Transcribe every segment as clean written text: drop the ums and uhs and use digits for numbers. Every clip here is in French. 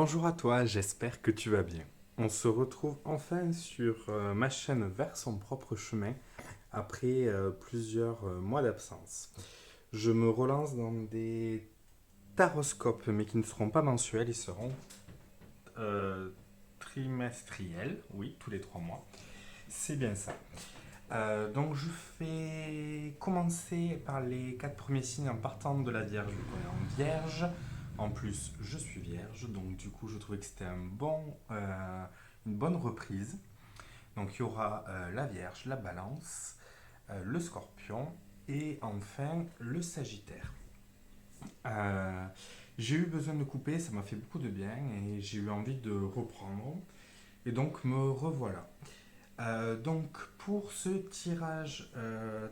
Bonjour à toi, j'espère que tu vas bien. On se retrouve enfin sur ma chaîne Vers son propre chemin après plusieurs mois d'absence. Je me relance dans des taroscopes, mais qui ne seront pas mensuels, ils seront euh, trimestriels, oui, tous les 3 mois. C'est bien ça. Donc je fais commencer par les 4 premiers signes en partant de la Vierge, vu qu'on est en Vierge. En plus, je suis Vierge, donc du coup, je trouvais que c'était une bonne reprise. Donc il y aura la Vierge, la Balance, le Scorpion et enfin le Sagittaire. Euh, j'ai eu besoin de couper, ça m'a fait beaucoup de bien et j'ai eu envie de reprendre. Et donc me revoilà. Donc pour ce tirage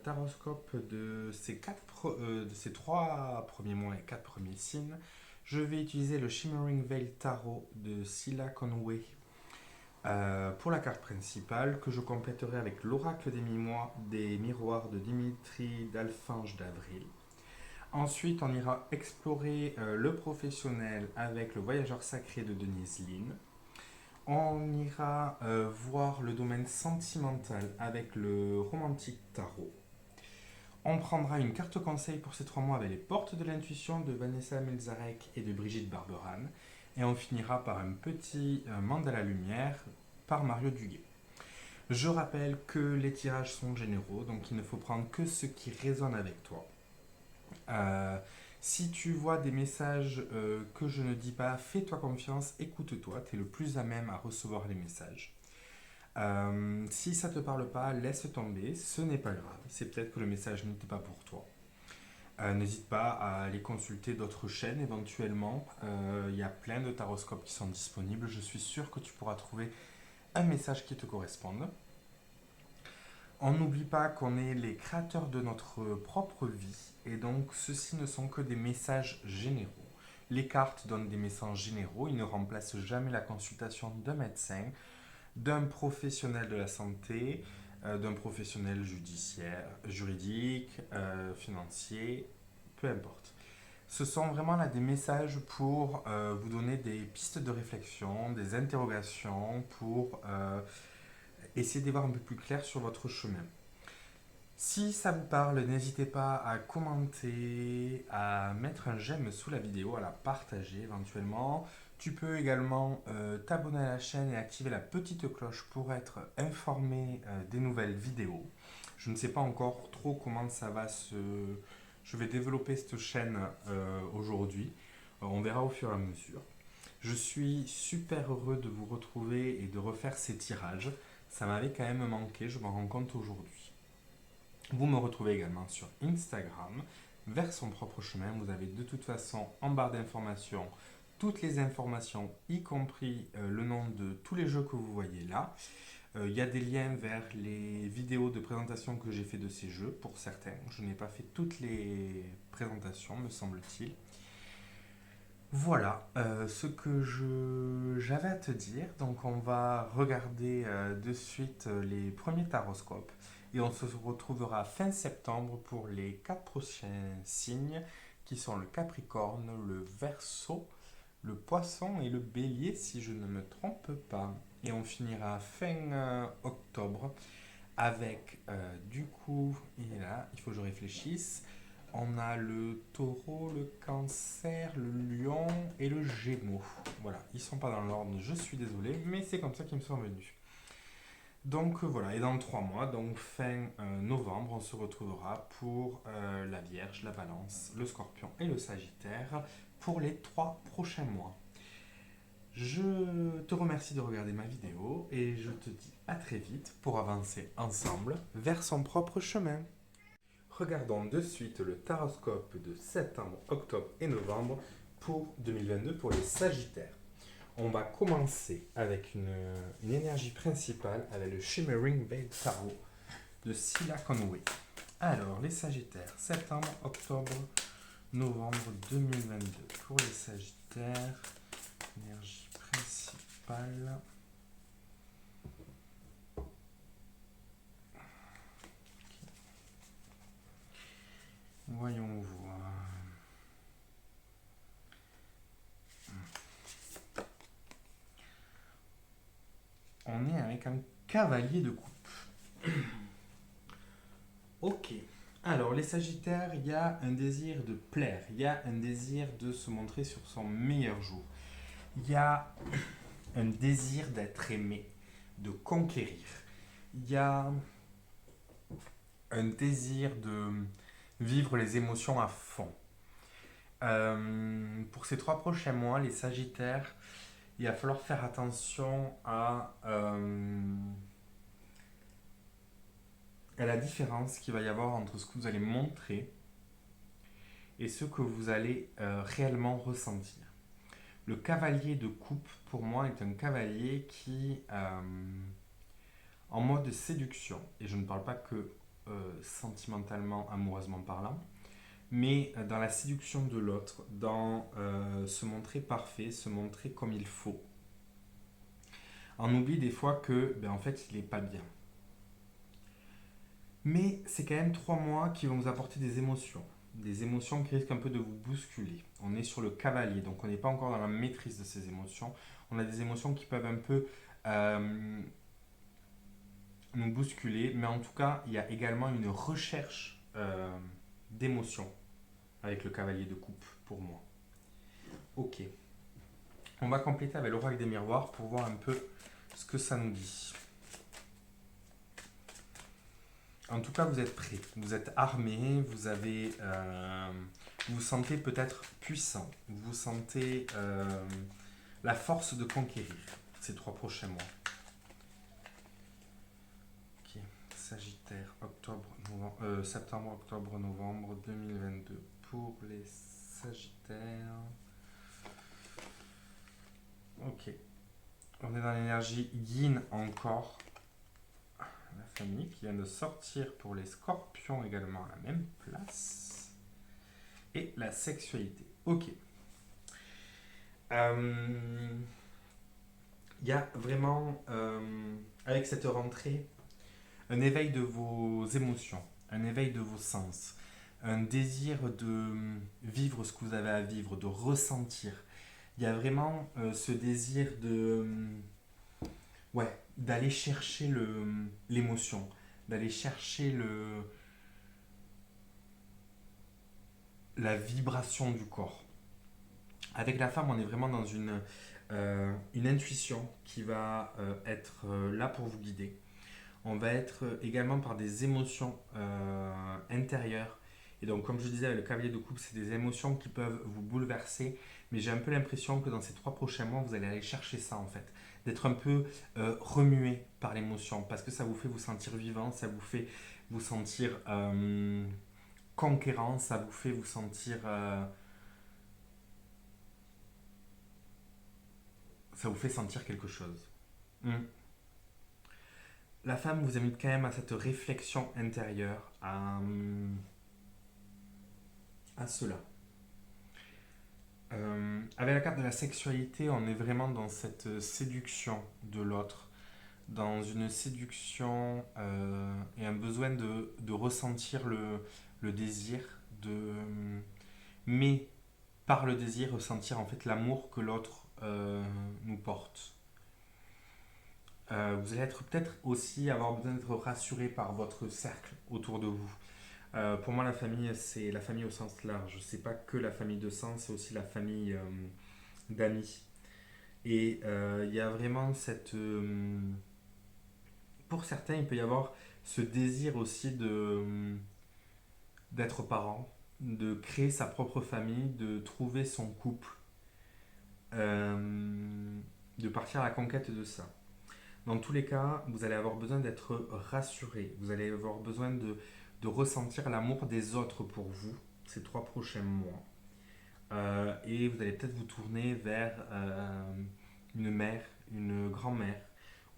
taroscope de ces 3 premiers mois et 4 premiers signes, je vais utiliser le Shimmering Veil Tarot de Scylla Conway pour la carte principale que je compléterai avec l'oracle des miroirs de Dimitri d'Alphinge d'Avril. Ensuite, on ira explorer le professionnel avec le voyageur sacré de Denise Lynn. On ira voir le domaine sentimental avec le romantique tarot. On prendra une carte conseil pour ces 3 mois avec les portes de l'intuition de Vanessa Melzarek et de Brigitte Barberan. Et on finira par un petit mandala lumière par Mario Duguay. Je rappelle que les tirages sont généraux, donc il ne faut prendre que ce qui résonne avec toi. Euh, si tu vois des messages que je ne dis pas, fais-toi confiance, écoute-toi, tu es le plus à même à recevoir les messages. Si ça ne te parle pas, laisse tomber, ce n'est pas grave. C'est peut-être que le message n'était pas pour toi. N'hésite pas à aller consulter d'autres chaînes éventuellement. Il y a plein de taroscopes qui sont disponibles. Je suis sûr que tu pourras trouver un message qui te corresponde. On n'oublie pas qu'on est les créateurs de notre propre vie et donc ceux-ci ne sont que des messages généraux. Les cartes donnent des messages généraux, ils ne remplacent jamais la consultation d'un médecin, d'un professionnel de la santé, d'un professionnel judiciaire, juridique, financier, peu importe. Ce sont vraiment là des messages pour vous donner des pistes de réflexion, des interrogations, pour essayer d'y voir un peu plus clair sur votre chemin. Si ça vous parle, n'hésitez pas à commenter, à mettre un j'aime sous la vidéo, à la partager éventuellement. Tu peux également t'abonner à la chaîne et activer la petite cloche pour être informé des nouvelles vidéos. Je ne sais pas encore trop comment ça va se... Je vais développer cette chaîne aujourd'hui. On verra au fur et à mesure. Je suis super heureux de vous retrouver et de refaire ces tirages. Ça m'avait quand même manqué, je m'en rends compte aujourd'hui. Vous me retrouvez également sur Instagram, vers son propre chemin. Vous avez de toute façon en barre d'informations toutes les informations, y compris le nom de tous les jeux que vous voyez là. Il y a des liens vers les vidéos de présentation que j'ai fait de ces jeux pour certains. Je n'ai pas fait toutes les présentations, me semble-t-il. Voilà ce que j'avais à te dire. Donc on va regarder de suite les premiers taroscopes et on se retrouvera fin septembre pour les 4 prochains signes qui sont le Capricorne, le Verseau, le Poisson et le Bélier si je ne me trompe pas. Et on finira fin octobre avec du coup, il est là, il faut que je réfléchisse. On a le taureau, le cancer, le lion et le gémeaux. Voilà, ils sont pas dans l'ordre, je suis désolé, mais c'est comme ça qu'ils me sont venus. Donc voilà, et dans 3 mois, donc fin novembre, on se retrouvera pour la Vierge, la Balance, le Scorpion et le Sagittaire pour les 3 prochains mois. Je te remercie de regarder ma vidéo et je te dis à très vite pour avancer ensemble vers son propre chemin. Regardons de suite le taroscope de septembre, octobre et novembre pour 2022 pour les Sagittaires. On va commencer avec une énergie principale avec le Shimmering Veil Tarot de Scylla Conway. Alors, les Sagittaires, septembre, octobre, novembre 2022. Pour les Sagittaires, énergie principale. Voyons voir. avec un cavalier de coupe. Ok. Alors, les Sagittaires, il y a un désir de plaire, il y a un désir de se montrer sur son meilleur jour, il y a un désir d'être aimé, de conquérir, il y a un désir de vivre les émotions à fond. Pour ces 3 prochains mois, les Sagittaires, il va falloir faire attention à la différence qu'il va y avoir entre ce que vous allez montrer et ce que vous allez réellement ressentir. Le cavalier de coupe, pour moi, est un cavalier qui, en mode séduction, et je ne parle pas que sentimentalement, amoureusement parlant, mais dans la séduction de l'autre, dans se montrer parfait, se montrer comme il faut. On oublie des fois que, en fait, il n'est pas bien. Mais c'est quand même 3 mois qui vont vous apporter des émotions qui risquent un peu de vous bousculer. On est sur le cavalier, donc on n'est pas encore dans la maîtrise de ces émotions. On a des émotions qui peuvent un peu nous bousculer, mais en tout cas, il y a également une recherche d'émotions avec le cavalier de coupe pour moi. Ok. On va compléter avec l'oracle des miroirs pour voir un peu ce que ça nous dit. En tout cas, vous êtes prêts, vous êtes armés, vous vous sentez peut-être puissant, vous sentez la force de conquérir ces 3 prochains mois. Ok, Sagittaire, septembre, octobre, novembre 2022 pour les Sagittaires. Ok, on est dans l'énergie yin encore. La famille qui vient de sortir pour les Scorpions également à la même place. Et la sexualité. Ok. Il y a vraiment, avec cette rentrée, un éveil de vos émotions, un éveil de vos sens, un désir de vivre ce que vous avez à vivre, de ressentir. Il y a vraiment ce désir d'aller chercher l'émotion, d'aller chercher la vibration du corps. Avec la femme, on est vraiment dans une intuition qui va être là pour vous guider. On va être également par des émotions intérieures. Et donc, comme je disais, avec le cavalier de coupe, c'est des émotions qui peuvent vous bouleverser. Mais j'ai un peu l'impression que dans ces 3 prochains mois, vous allez aller chercher ça en fait. D'être un peu remué par l'émotion. Parce que ça vous fait vous sentir vivant, ça vous fait vous sentir conquérant, ça vous fait vous sentir... ça vous fait sentir quelque chose. La femme vous invite quand même à cette réflexion intérieure, à cela. Avec la carte de la sexualité, on est vraiment dans cette séduction de l'autre, dans une séduction et un besoin de ressentir le désir, mais par le désir ressentir en fait l'amour que l'autre nous porte. Vous allez peut-être aussi avoir besoin d'être rassuré par votre cercle autour de vous. Pour moi, la famille, c'est la famille au sens large. C'est pas que la famille de sang, c'est aussi la famille d'amis. Et il y a vraiment cette... pour certains, il peut y avoir ce désir aussi d'être parent, de créer sa propre famille, de trouver son couple, de partir à la conquête de ça. Dans tous les cas, vous allez avoir besoin d'être rassuré. Vous allez avoir besoin de ressentir l'amour des autres pour vous ces 3 prochains mois. Et vous allez peut-être vous tourner vers une mère, une grand-mère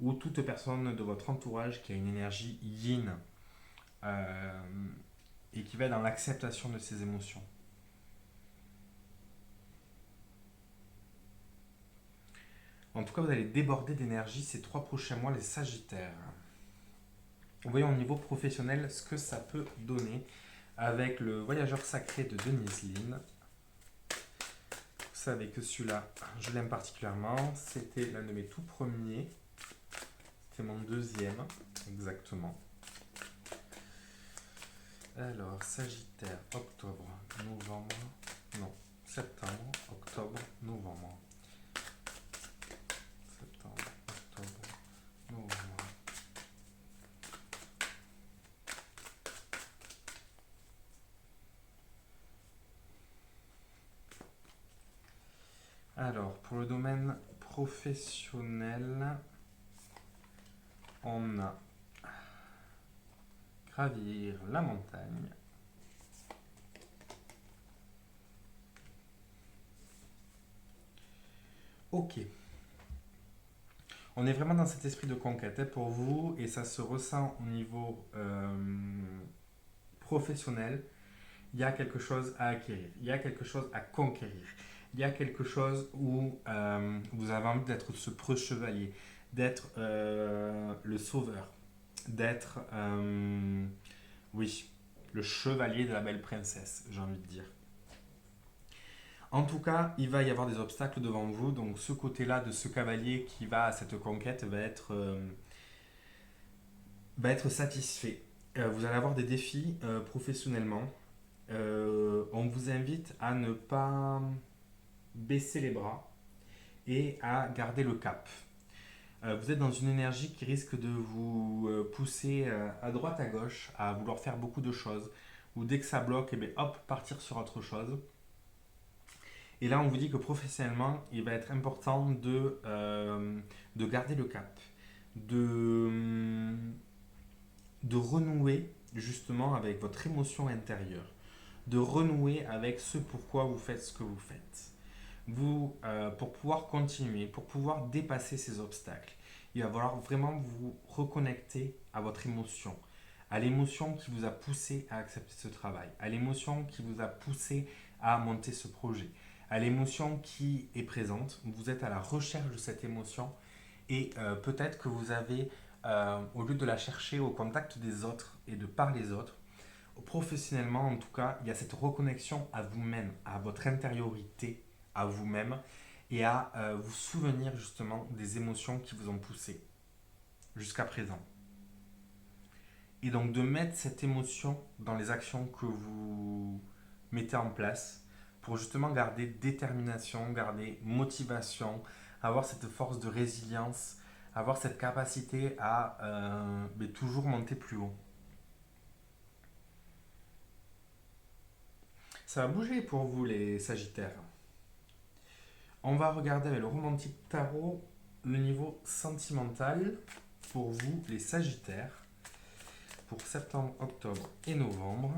ou toute personne de votre entourage qui a une énergie yin et qui va dans l'acceptation de ses émotions. En tout cas, vous allez déborder d'énergie ces 3 prochains mois, les Sagittaires. Voyons au niveau professionnel ce que ça peut donner avec le voyageur sacré de Denise Linn. Vous savez que celui-là, je l'aime particulièrement. C'était l'un de mes tout premiers. C'est mon deuxième, exactement. Alors, Sagittaire, octobre, novembre, non, septembre, octobre, novembre. Septembre, octobre, novembre. Alors, pour le domaine professionnel, on a gravir la montagne. Ok. On est vraiment dans cet esprit de conquête hein, pour vous et ça se ressent au niveau professionnel. Il y a quelque chose à acquérir, il y a quelque chose à conquérir, il y a quelque chose où vous avez envie d'être ce preux chevalier, d'être le sauveur, d'être, oui, le chevalier de la belle princesse, j'ai envie de dire. En tout cas, il va y avoir des obstacles devant vous, donc ce côté-là de ce cavalier qui va à cette conquête va être satisfait. Vous allez avoir des défis professionnellement. On vous invite à ne pas baisser les bras et à garder le cap. Vous êtes dans une énergie qui risque de vous pousser à droite à gauche, à vouloir faire beaucoup de choses, ou dès que ça bloque, et bien hop, partir sur autre chose. Et là, on vous dit que professionnellement, il va être important de garder le cap, de, de renouer justement avec votre émotion intérieure, de renouer avec ce pourquoi vous faites ce que vous faites. Vous, pour pouvoir continuer, pour pouvoir dépasser ces obstacles, il va falloir vraiment vous reconnecter à votre émotion, à l'émotion qui vous a poussé à accepter ce travail, à l'émotion qui vous a poussé à monter ce projet, à l'émotion qui est présente. Vous êtes à la recherche de cette émotion et peut-être que vous avez, au lieu de la chercher au contact des autres et de par les autres, professionnellement en tout cas, il y a cette reconnexion à vous-même, à votre intériorité, à vous-même et à vous souvenir justement des émotions qui vous ont poussé jusqu'à présent. Et donc de mettre cette émotion dans les actions que vous mettez en place pour justement garder détermination, garder motivation, avoir cette force de résilience, avoir cette capacité à toujours monter plus haut. Ça va bouger pour vous les Sagittaires. On va regarder avec le romantique tarot le niveau sentimental pour vous les Sagittaires pour septembre, octobre et novembre.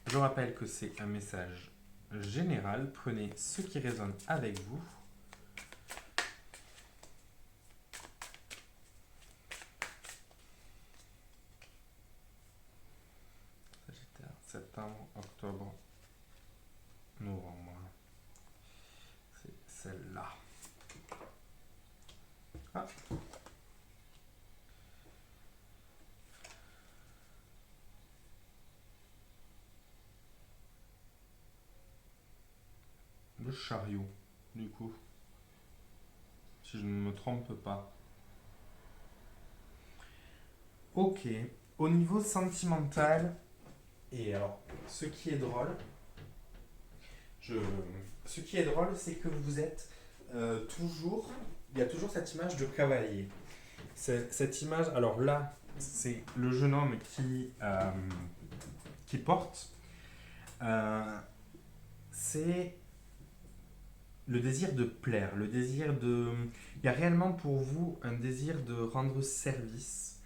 Je rappelle que c'est un message général. Prenez ce qui résonne avec vous. Sagittaire, septembre, octobre, novembre. C'est celle-là. Ah. Le chariot, du coup. Si je ne me trompe pas. Ok. Au niveau sentimental, et alors, ce qui est drôle, c'est que vous êtes toujours, il y a toujours cette image de cavalier. Cette image, alors là, c'est le jeune homme qui porte. C'est le désir de plaire, le désir de... Il y a réellement pour vous un désir de rendre service,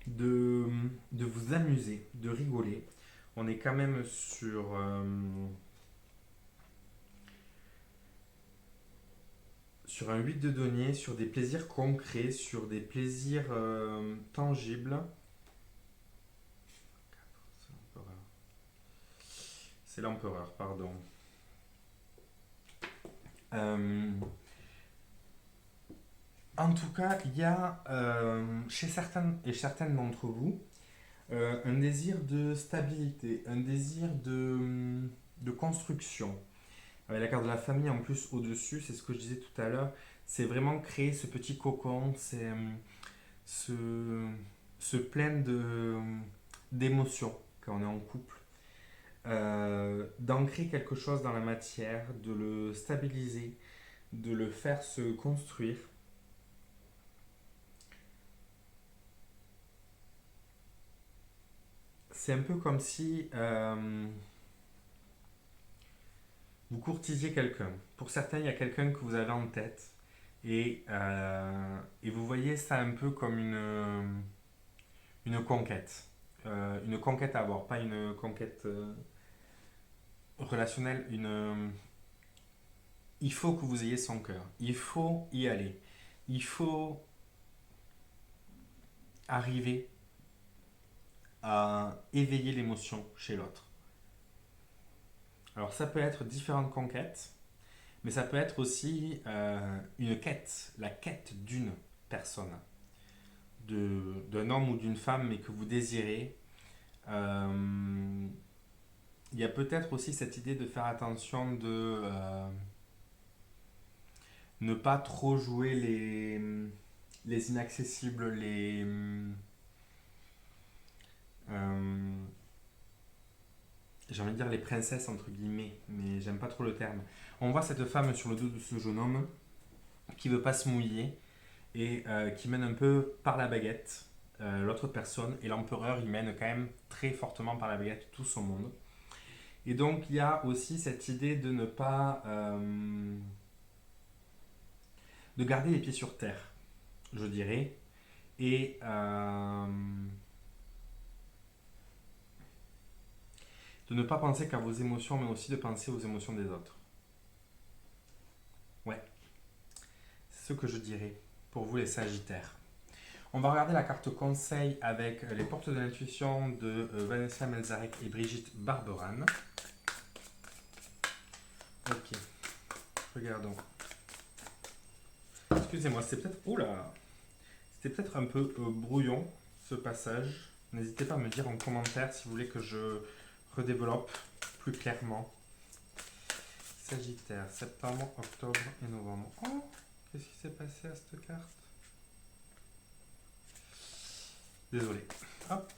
de, de vous amuser, de rigoler. On est quand même sur un 8 de denier, sur des plaisirs concrets, sur des plaisirs tangibles. C'est l'empereur, pardon. En tout cas, il y a chez certains et certaines d'entre vous un désir de stabilité, un désir de construction. Avec la carte de la famille en plus au-dessus, c'est ce que je disais tout à l'heure, C'est vraiment créer ce petit cocon, c'est se, se plaindre d'émotions quand on est en couple, d'ancrer quelque chose dans la matière, de le stabiliser, de le faire se construire. C'est un peu comme si vous courtisiez quelqu'un. Pour certains, il y a quelqu'un que vous avez en tête et vous voyez ça un peu comme une conquête. Une conquête à avoir, pas une conquête relationnelle. Il faut que vous ayez son cœur. Il faut y aller. Il faut arriver à éveiller l'émotion chez l'autre. Alors ça peut être différentes conquêtes, mais ça peut être aussi une quête, la quête d'une personne, d'un homme ou d'une femme, mais que vous désirez. Euh, il y a peut-être aussi cette idée de faire attention de ne pas trop jouer les inaccessibles, euh, j'ai envie de dire les princesses entre guillemets, mais j'aime pas trop le terme. On voit cette femme sur le dos de ce jeune homme qui veut pas se mouiller et qui mène un peu par la baguette l'autre personne, et l'empereur il mène quand même très fortement par la baguette tout son monde. Et donc il y a aussi cette idée de ne pas de garder les pieds sur terre, je dirais, et de ne pas penser qu'à vos émotions, mais aussi de penser aux émotions des autres. Ouais, c'est ce que je dirais pour vous les Sagittaires. On va regarder la carte conseil avec les portes de l'intuition de Vanessa Melzarek et Brigitte Barberan. Ok, regardons. Excusez-moi, c'est peut-être... Oula, c'était peut-être un peu brouillon ce passage. N'hésitez pas à me dire en commentaire si vous voulez que je redéveloppe plus clairement. Sagittaire, septembre, octobre et novembre. Oh, qu'est-ce qui s'est passé à cette carte? Désolé. Hop,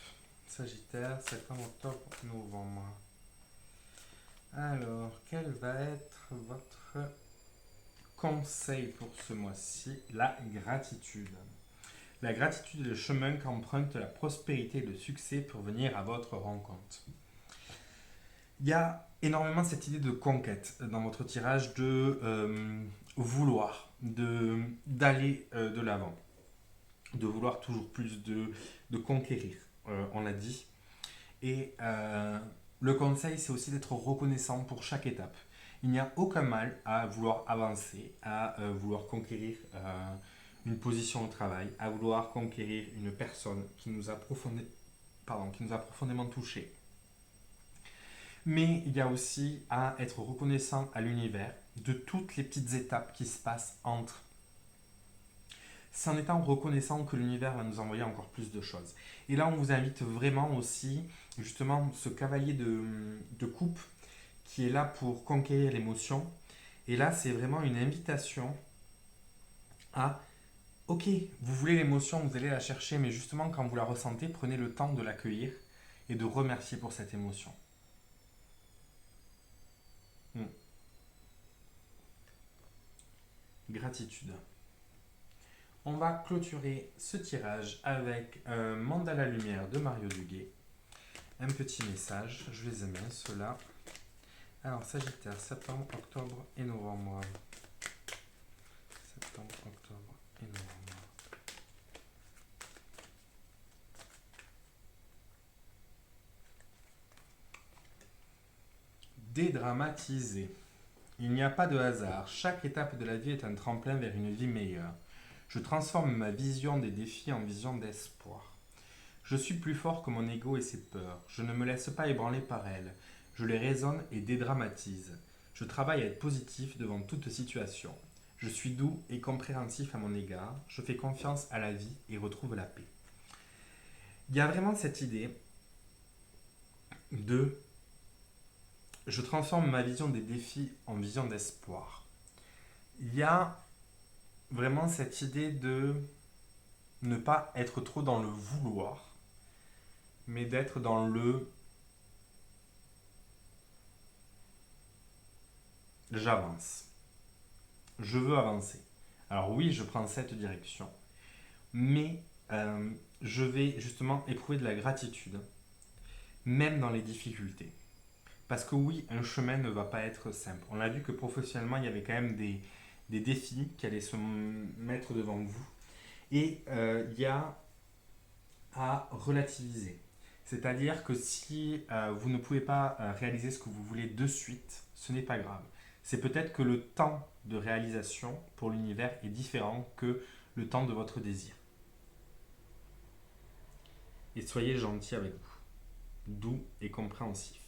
Sagittaire, septembre, octobre, novembre. Alors, quel va être votre conseil pour ce mois-ci? La gratitude. La gratitude est le chemin qu'emprunte la prospérité et le succès pour venir à votre rencontre. Il y a énormément cette idée de conquête dans votre tirage, de vouloir, d'aller de l'avant, de vouloir toujours plus, de conquérir, on l'a dit. Et le conseil, c'est aussi d'être reconnaissant pour chaque étape. Il n'y a aucun mal à vouloir avancer, à vouloir conquérir une position au travail, à vouloir conquérir une personne qui nous a profondément touché. Mais il y a aussi à être reconnaissant à l'univers de toutes les petites étapes qui se passent entre. C'est en étant reconnaissant que l'univers va nous envoyer encore plus de choses. Et là, on vous invite vraiment aussi, justement, ce cavalier de coupe qui est là pour conquérir l'émotion. Et là, c'est vraiment une invitation à, ok, vous voulez l'émotion, vous allez la chercher, mais justement, quand vous la ressentez, prenez le temps de l'accueillir et de remercier pour cette émotion. Gratitude. On va clôturer ce tirage avec un mandala lumière de Mario Duguay. Un petit message, je les aime ceux-là. Alors, Sagittaire, septembre, octobre et novembre. Septembre, octobre et novembre. Dédramatiser. Il n'y a pas de hasard. Chaque étape de la vie est un tremplin vers une vie meilleure. Je transforme ma vision des défis en vision d'espoir. Je suis plus fort que mon ego et ses peurs. Je ne me laisse pas ébranler par elles. Je les raisonne et dédramatise. Je travaille à être positif devant toute situation. Je suis doux et compréhensif à mon égard. Je fais confiance à la vie et retrouve la paix. Il y a vraiment cette idée de je transforme ma vision des défis en vision d'espoir. Il y a vraiment cette idée de ne pas être trop dans le vouloir, mais d'être dans le j'avance. Je veux avancer. Alors oui, je prends cette direction, mais je vais justement éprouver de la gratitude, même dans les difficultés. Parce que oui, un chemin ne va pas être simple. On a vu que professionnellement, il y avait quand même des défis qui allaient se mettre devant vous. Et il y a à relativiser. C'est-à-dire que si vous ne pouvez pas réaliser ce que vous voulez de suite, ce n'est pas grave. C'est peut-être que le temps de réalisation pour l'univers est différent que le temps de votre désir. Et soyez gentil avec vous, doux et compréhensif.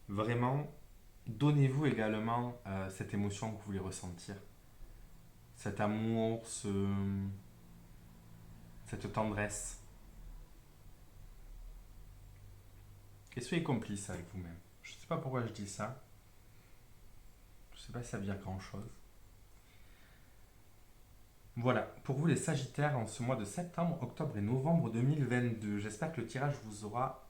Vraiment, donnez-vous également cette émotion que vous voulez ressentir. Cet amour, cette tendresse. Et soyez complice avec vous-même. Je ne sais pas pourquoi je dis ça. Je ne sais pas si ça veut dire grand-chose. Voilà, pour vous les Sagittaires en ce mois de septembre, octobre et novembre 2022. J'espère que le tirage vous aura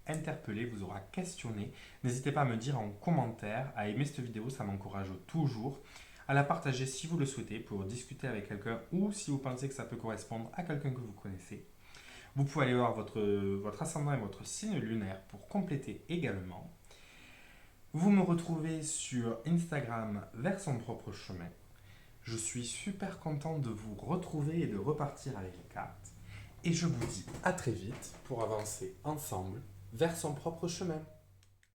interpellé, vous aura questionné. N'hésitez pas à me dire en commentaire, à aimer cette vidéo, ça m'encourage toujours. À la partager si vous le souhaitez pour discuter avec quelqu'un ou si vous pensez que ça peut correspondre à quelqu'un que vous connaissez. Vous pouvez aller voir votre ascendant et votre signe lunaire pour compléter également. Vous me retrouvez sur Instagram vers son propre chemin. Je suis super content de vous retrouver et de repartir avec les cartes. Et je vous dis à très vite pour avancer ensemble vers son propre chemin.